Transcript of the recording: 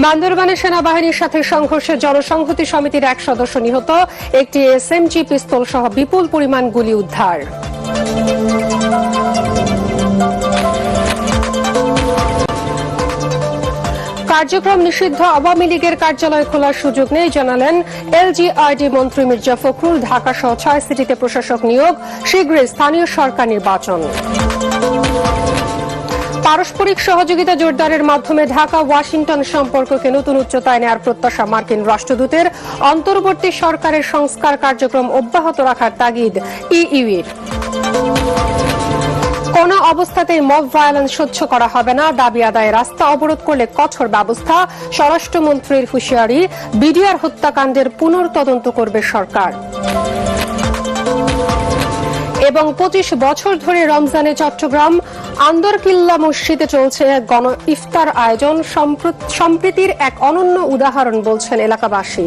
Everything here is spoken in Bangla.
বান্দরবানে সেনাবাহিনীর সাথে সংঘর্ষে জনসংহতি সমিতির এক সদস্য নিহত, একটি এসএমজি পিস্তল সহ বিপুল পরিমাণ গুলি উদ্ধার। কার্যক্রম নিষিদ্ধ আওয়ামী লীগের কার্যালয় খোলার সুযোগ নেই জানালেন এলজিআরডি মন্ত্রী মির্জা ফখরুল। ঢাকা সহ 6 সিটিতে প্রশাসক নিয়োগ, শীঘ্রই স্থানীয় সরকার নির্বাচন। পারস্পরিক সহযোগিতা জোরদারের মাধ্যমে ঢাকা ওয়াশিংটন সম্পর্ককে নতুন উচ্চতায় নেওয়ার প্রত্যাশা মার্কিন রাষ্ট্রদূতের। অন্তর্বর্তী সরকারের সংস্কার কার্যক্রম অব্যাহত রাখার তাগিদ ইইউর। কোন অবস্থাতেই মব ভায়োলেন্স সহ্য করা হবে না, দাবি আদায়ে রাস্তা অবরোধ করলে কঠোর ব্যবস্থা। স্বরাষ্ট্রমন্ত্রীর হুঁশিয়ারি, বিডিআর হত্যাকাণ্ডের পুনর্তদন্ত করবে সরকার। এবং 25 বছর ধরে রমজানে চট্টগ্রাম আন্দরকিল্লা মসজিদে চলছে গণ ইফতার আয়োজন। সম্প্রীতির এক অনন্য উদাহরণ বলছেন এলাকাবাসী।